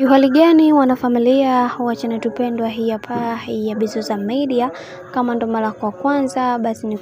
Hali gani wanafamilia wa channel tupendwa hii hapa ya Bizoza Media. Kama ndo mara kwa kwanza basi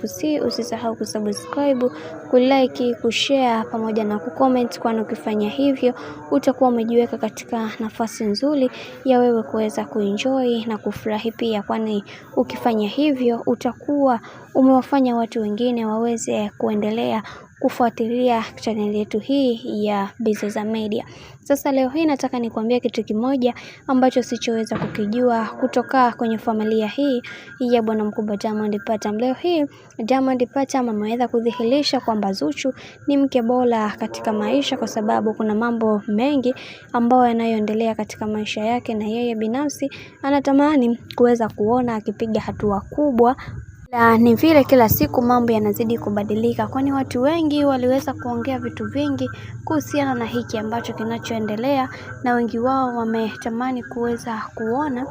usisahau kusubscribe, kulike, kushare pamoja na kucomment, kwani ukifanya hivyo utakuwa umejiweka katika nafasi nzuri ya wewe kuweza kuenjoy na kufurahi pia, kwani ukifanya hivyo utakuwa umewafanya watu wengine waweze kuendelea kufuatilia channel yetu hii ya Bizoza Media. Sasa leo hii nataka nikwambie kitu kimoja ambacho sichoweza kukijua kutoka kwenye familia hii ya bwana mkubwa Diamond Platnumz. Leo hii Diamond Platnumz ameweza kudhihirisha kwamba Zuchu ni mke bora katika maisha, kwa sababu kuna mambo mengi ambayo yanayoendelea katika maisha yake, na yeye binafsi anatamani kuweza kuona akipiga hatua kubwa. Ni vile kila siku mambo yanazidi kubadilika, kwani watu wengi waliweza kuongea vitu vingi kuhusiana na hiki ambacho kinachoendelea, na wengi wao wametamani kuweza kuona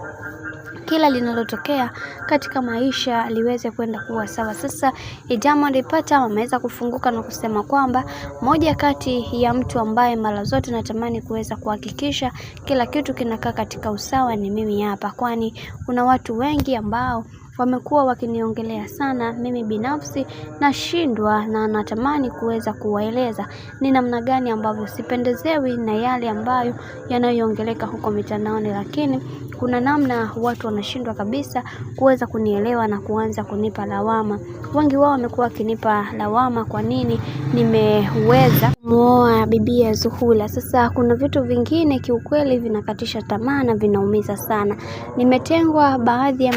kila linalotokea katika maisha liweze kwenda kuwa sawa. Sasa Diamond Platnumz ameweza kufunguka na kusema kwamba moja kati ya mtu ambaye mara zote natamani kuweza kuhakikisha kila kitu kinakaa katika usawa ni mimi hapa, kwani kuna watu wengi ambao wamekuwa wakiniongelea sana. Mimi binafsi nashindwa na natamani kuweza kuwaeleza ni namna gani ambavyo sipendezewi na yale ambayo yanayoongeleka huko mitandaoni, lakini kuna namna watu wanashindwa kabisa kuweza kunielewa na kuanza kunipa lawama. Wengi wao wamekuwa wakinipa lawama kwa nini nimeweza muoa bibia Zuhura. Sasa kuna vitu vingine kiukweli vinakatisha tamaa na vinaumiza sana. Nimetengwa baadhi ya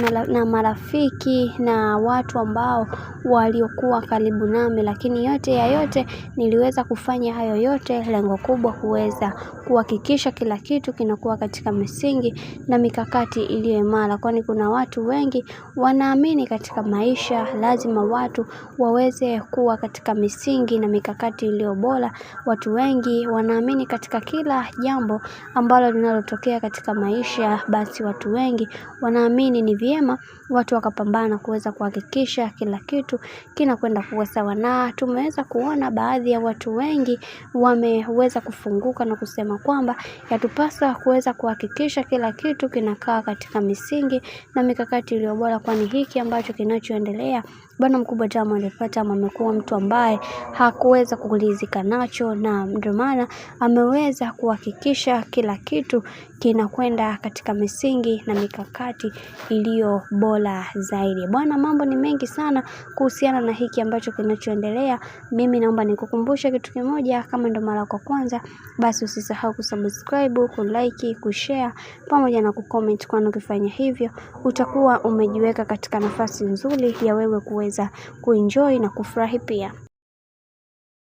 marafiki na watu ambao waliokuwa karibu nami, lakini yote ya yote niliweza kufanya hayo yote lengo kubwa kuweza kuhakikisha kila kitu kinakuwa katika misingi na mikakati iliyo imara, kwani kuna watu wengi wanaamini katika maisha lazima watu waweze kuwa katika misingi na mikakati iliyo bora. Watu wengi wanaamini katika kila jambo ambalo linalotokea katika maisha, basi watu wengi wanaamini ni vyema watu wakapambana kuweza kuhakikisha kila kitu kinakwenda kuwa sawa, na tumeweza kuona baadhi ya watu wengi wameweza kufunguka na kusema kwamba yatupasa kuweza kuhakikisha kila kitu kinakaa katika misingi na mikakati iliyo bora, kwani hiki ambacho kinachoendelea bwana mkubwa Diamond Platnumz amekuwa mtu ambaye hakuweza kuridhika nacho, na ndio maana ameweza kuhakikisha kila kitu kinakwenda katika misingi na mikakati iliyo bora zaidi. Bwana, mambo ni mengi sana kuhusiana na hiki ambacho kinachoendelea. Mimi naomba nikukumbushe kitu kimoja, kama ndo mara kwa kwanza basi usisahau kusubscribe, kulike, kushare pamoja na kucomment, kwani ukifanya hivyo utakuwa umejiweka katika nafasi nzuri ya wewe kuweza kuenjoy na kufurahi pia.